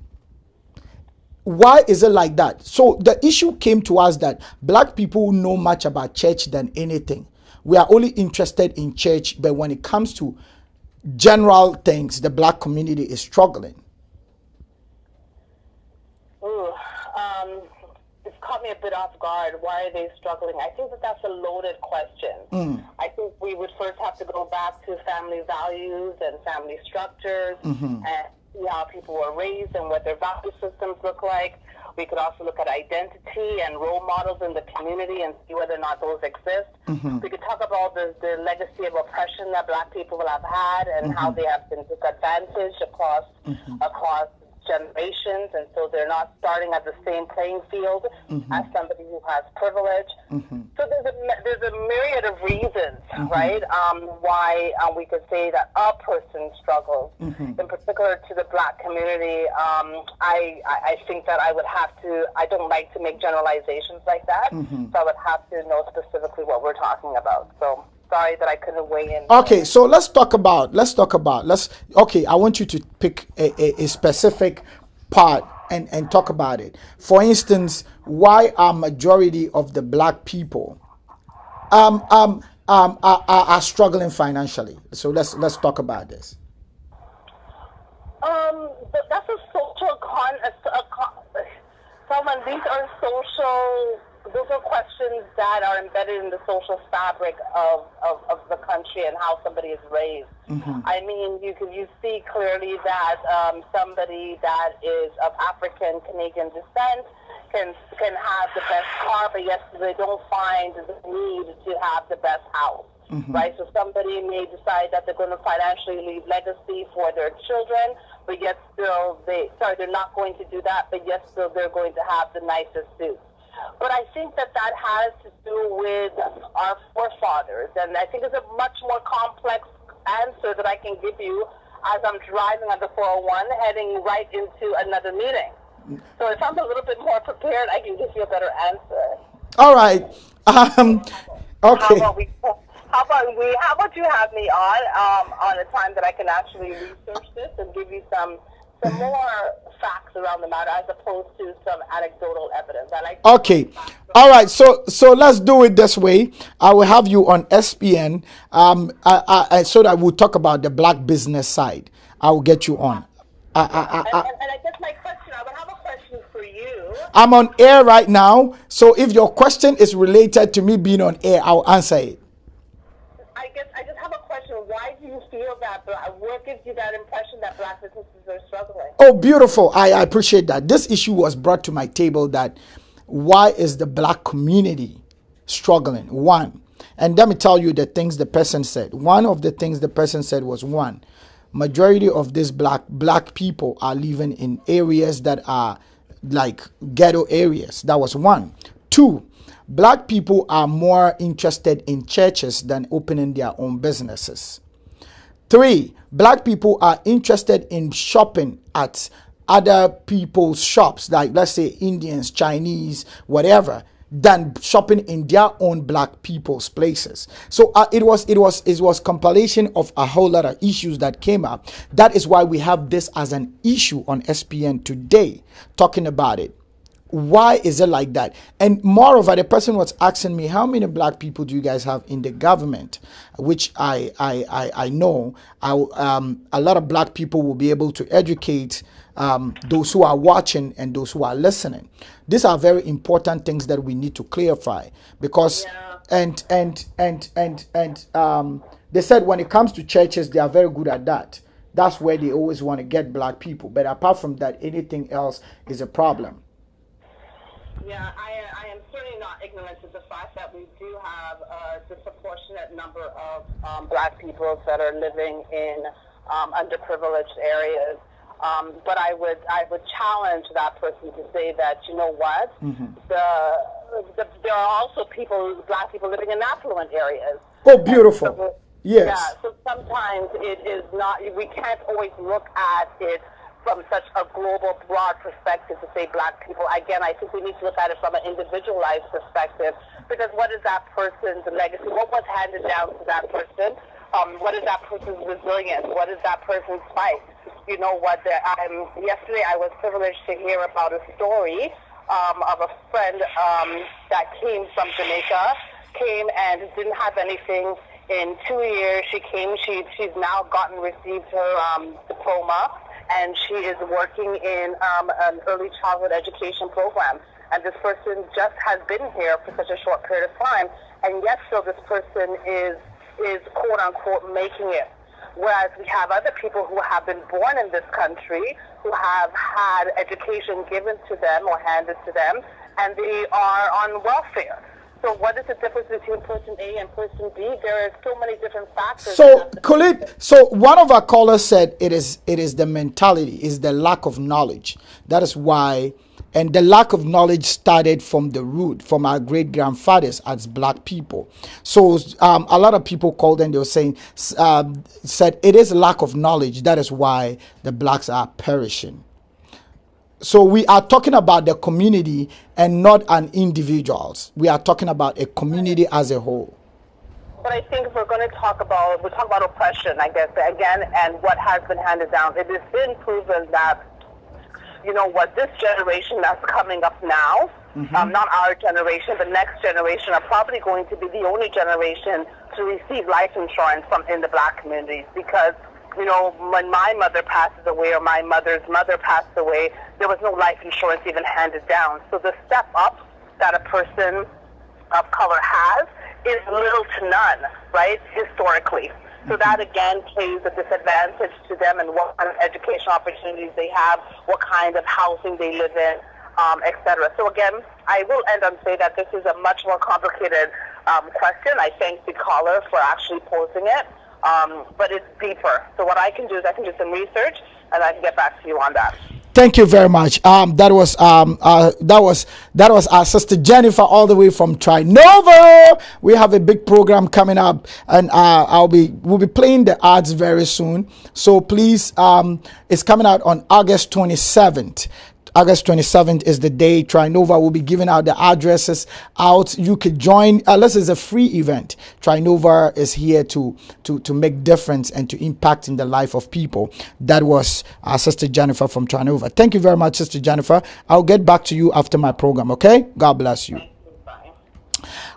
Why is it like that? So the issue came to us that black people know much about church than anything. We are only interested in church, but when it comes to general things, the black community is struggling. It's caught me a bit off guard. Why are they struggling? I think that's a loaded question. I think we would first have to go back to family values and family structures and see how people were raised and what their value systems look like. We could also look at identity and role models in the community and see whether or not those exist. We could talk about the legacy of oppression that Black people have had and how they have been disadvantaged across generations, and so they're not starting at the same playing field as somebody who has privilege. So there's a myriad of reasons, right, why we could say that a person struggles. In particular to the Black community, I think that I don't like to make generalizations like that, so I would have to know specifically what we're talking about. So sorry that I couldn't weigh in. Okay, so let's talk about, I want you to pick a specific part and talk about it. For instance, why are majority of the Black people are struggling financially? So let's talk about this. That's a social those are questions that are embedded in the social fabric of the country and how somebody is raised. I mean, you see clearly that somebody that is of African Canadian descent can have the best car, but yet they don't find the need to have the best house. Right? So somebody may decide that they're going to financially leave legacy for their children, but yet still they're not going to do that, but yet still they're going to have the nicest suits. But I think that has to do with our forefathers, and I think it's a much more complex answer that I can give you as I'm driving on the 401 heading right into another meeting. So if I'm a little bit more prepared, I can give you a better answer. All right. Okay. How about you have me on a time that I can actually research this and give you some more facts around the matter as opposed to some anecdotal evidence. Okay. All right. So let's do it this way. I will have you on SPN so that we'll talk about the Black business side. I will get you on. And I guess my question, I would have a question for you. I'm on air right now. So if your question is related to me being on air, I'll answer it. I just have a question. Why do you feel that? What gives you that impression that Black businesses are struggling? Oh, beautiful. I appreciate that. This issue was brought to my table that why is the Black community struggling? One. And let me tell you the things the person said. One of the things the person said was, one, majority of these black people are living in areas that are like ghetto areas. That was one. Two, Black people are more interested in churches than opening their own businesses. Three, Black people are interested in shopping at other people's shops, like let's say Indians, Chinese, whatever, than shopping in their own Black people's places. So it was compilation of a whole lot of issues that came up. That is why we have this as an issue on SPN today, talking about it. Why is it like that? And moreover, the person was asking me, how many Black people do you guys have in the government? Which I know a lot of Black people will be able to educate those who are watching and those who are listening. These are very important things that we need to clarify, because they said when it comes to churches, they are very good at that. That's where they always want to get Black people. But apart from that, anything else is a problem. Yeah, I am certainly not ignorant of the fact that we do have a disproportionate number of Black people that are living in underprivileged areas. But I would challenge that person to say that, you know what, there are also Black people living in affluent areas. Oh, beautiful. So, yes. Yeah, so sometimes it is not, we can't always look at it from such a global, broad perspective to say Black people. Again, I think we need to look at it from an individualized perspective, because what is that person's legacy? What was handed down to that person? What is that person's resilience? What is that person's fight? You know what? Yesterday I was privileged to hear about a story of a friend that came from Jamaica, came and didn't have anything. In 2 years, she's now received her diploma, and she is working in an early childhood education program. And this person just has been here for such a short period of time, and yet still this person is quote unquote making it. Whereas we have other people who have been born in this country, who have had education given to them or handed to them, and they are on welfare. So what is the difference between person A and person B? There are so many different factors. So, Khalid, so one of our callers said it is the mentality, is the lack of knowledge. That is why, and the lack of knowledge started from the root, from our great-grandfathers as black people. So a lot of people called and they were saying, said it is lack of knowledge. That is why the blacks are perishing. So we are talking about the community and not an individuals. We are talking about a community as a whole. But I think if we'll talk about oppression, I guess, again, and what has been handed down. It has been proven that, you know what, this generation that's coming up now, not our generation, but next generation, are probably going to be the only generation to receive life insurance in the black communities, because, you know, when my mother passes away or my mother's mother passed away, there was no life insurance even handed down. So the step up that a person of color has is little to none, right, historically. So that, again, plays a disadvantage to them and what kind of educational opportunities they have, what kind of housing they live in, etc. So, again, I will end on say that this is a much more complicated question. I thank the caller for actually posing it. But it's deeper. So what I can do is I can do some research and I can get back to you on that. Thank you very much. That was our sister Jennifer, all the way from Trinova. We have a big program coming up, and we'll be playing the ads very soon. So please, it's coming out on August 27th. August 27th is the day. Trinova will be giving out the addresses out. You could join. This is a free event. Trinova is here to make difference and to impact in the life of people. That was our sister Jennifer from Trinova. Thank you very much, Sister Jennifer. I'll get back to you after my program, okay? God bless you.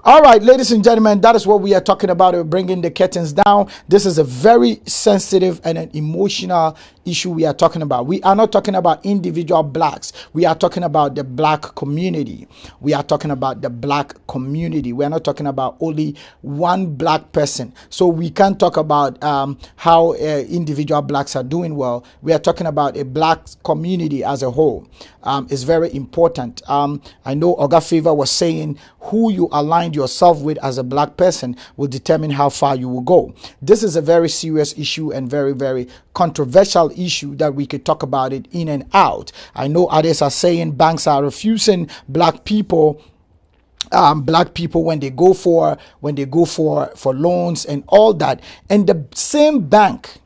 All right, ladies and gentlemen, that is what we are talking about. We're bringing the curtains down. This is a very sensitive and an emotional issue we are talking about. We are not talking about individual blacks. We are talking about the black community. We are talking about the black community. We are not talking about only one black person. So we can't talk about how individual blacks are doing well. We are talking about a black community as a whole. It's very important. I know Oga Favor was saying who you aligned yourself with as a black person will determine how far you will go. This is a very serious issue and very, very controversial issue that we could talk about it in and out. I know others are saying banks are refusing black people when they go for loans and all that, and the same bank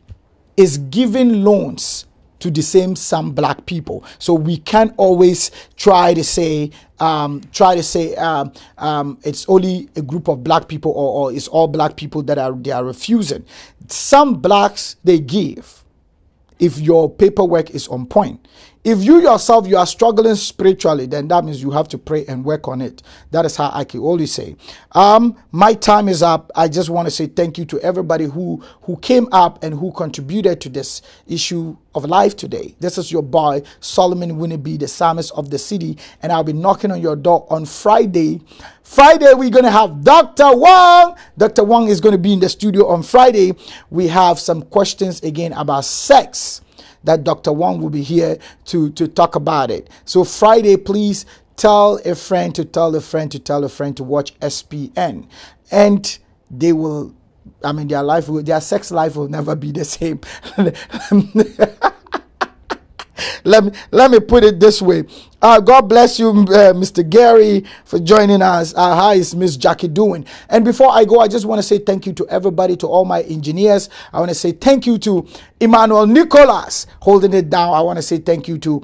is giving loans to the same some black people. So we can't always try to say it's only a group of black people or it's all black people that are refusing. Some blacks they give if your paperwork is on point. If you yourself, you are struggling spiritually, then that means you have to pray and work on it. That is how I can always say. My time is up. I just want to say thank you to everybody who came up and who contributed to this issue of life today. This is your boy, Solomon Winneby, the psalmist of the city, and I'll be knocking on your door on Friday. Friday, we're going to have Dr. Wong. Dr. Wong is going to be in the studio on Friday. We have some questions again about sex that Dr. Wong will be here to talk about it. So Friday, please tell a friend to tell a friend to tell a friend to watch SPN. And they will, their sex life will never be the same. Let me put it this way. God bless you, Mr. Gary, for joining us. How is Miss Jackie doing? And before I go, I just want to say thank you to everybody, to all my engineers. I want to say thank you to Emmanuel Nicholas holding it down. I want to say thank you to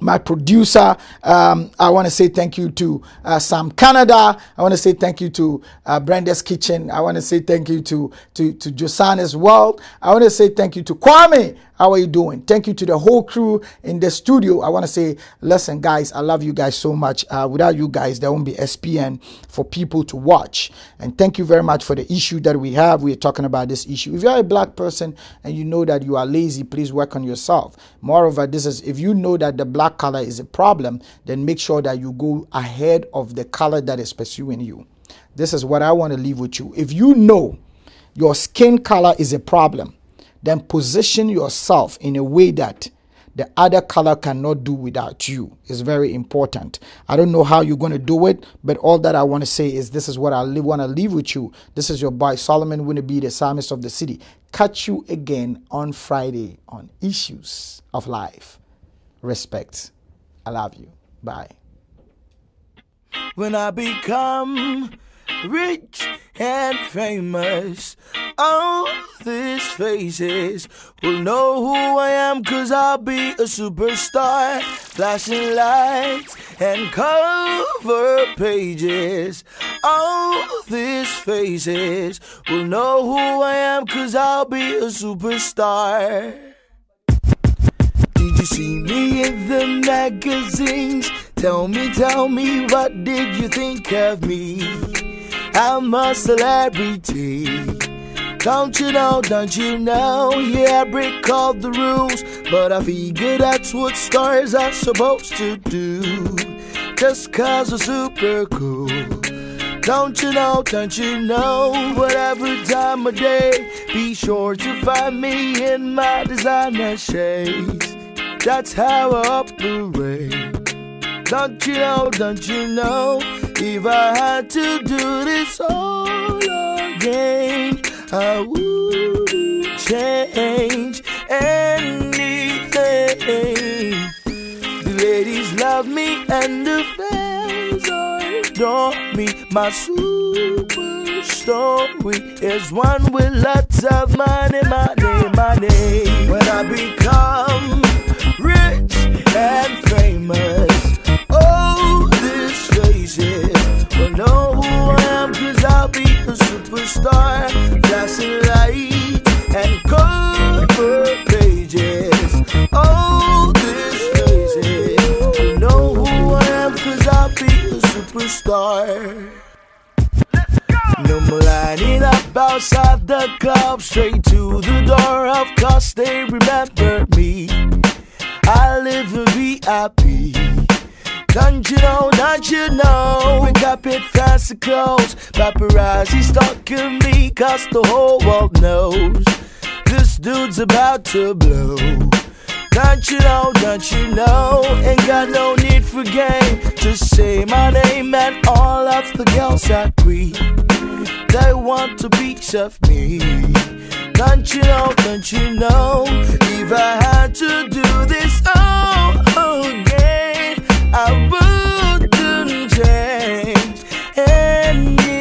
my producer. I want to say thank you to Sam Canada. I want to say thank you to Brenda's Kitchen. I want to say thank you to Josan as well. I want to say thank you to Kwame. How are you doing? Thank you to the whole crew in the studio. I want to say, listen, guys, I love you guys so much. Without you guys, there won't be SPN for people to watch. And thank you very much for the issue that we have. We're talking about this issue. If you're a black person and you know that you are lazy, please work on yourself. Moreover, if you know that the black color is a problem, then make sure that you go ahead of the color that is pursuing you. This is what I want to leave with you. If you know your skin color is a problem, then position yourself in a way that the other color cannot do without you. It's very important. I don't know how you're going to do it, but all that I want to say is this is what I want to leave with you. This is your boy Solomon Winneby, the psalmist of the city. Catch you again on Friday on Issues of Life. Respect. I love you. Bye. When I become rich and famous, all these faces will know who I am, 'cause I'll be a superstar, flashing lights and cover pages. All these faces will know who I am, 'cause I'll be a superstar. Did you see me in the magazines? Tell me, what did you think of me? I'm a celebrity. Don't you know, yeah, I break all the rules, but I figure that's what stars are supposed to do, just 'cause I'm super cool. Don't you know, whatever time of day, be sure to find me in my designer shades. That's how I operate. Don't you know, if I had to do this all again, I wouldn't change anything. The ladies love me and the fans adore me. My super story is one with lots of money. When I become rich and famous, oh, these faces will know who I am, 'cause I'll be a superstar, flashing lights and cover pages. Oh, these faces will know who I am, 'cause I'll be a superstar. No more lining up outside the club, straight to the door, of course they remember me. I live in VIP. Don't you know, we got bit fancy clothes, paparazzi stalking me, 'cause the whole world knows this dude's about to blow. Don't you know, ain't got no need for game, just say my name and all of the girls agree, they want a piece of me. Don't you know, if I had to do this all again, I wouldn't change anything.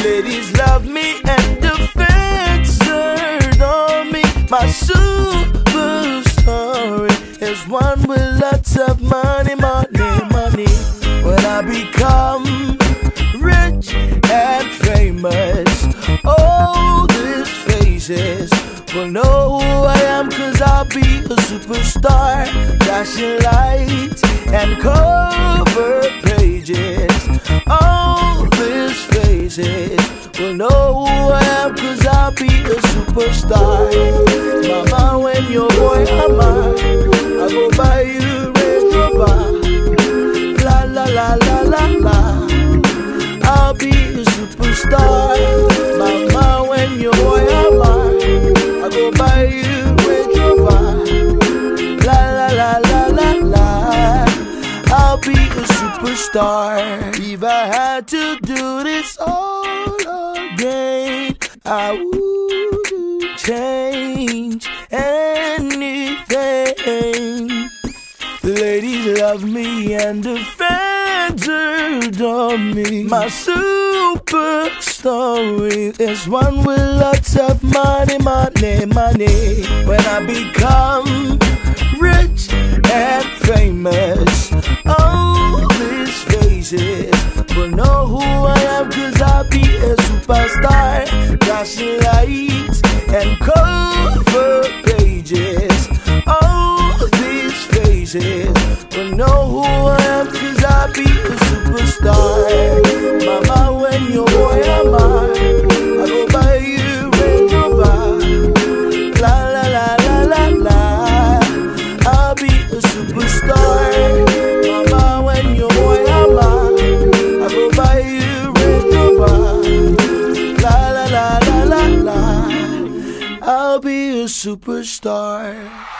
Ladies love me and the fans adore me. My super story is one with lots of money. When I become rich and famous, all these faces will know who I am, 'cause I'll be a superstar, flashing lights and cover pages. All these faces will know who I am, 'cause I'll be a superstar. Mama, when your boy hammer, I go buy you Range Rover. La la la la la la, I'll be a superstar. Mama, when your boy hammer, I go buy you Range Rover. La la la la la la, I'll be a superstar. If I had to do this all again, I wouldn't change anything. The ladies love me and the fans adore me. My super story is one with lots of money. When I become rich and famous, all these faces will know who I am, 'cause I'll be a superstar, flashing lights and cover pages. All these faces will know who I am, 'cause I'll be a superstar. Mama, when your boy am I go buy you Range Rover. La la la la la la, I'll be a superstar. Mama, when your boy am I go buy you Range Rover. La la la la la la, superstar.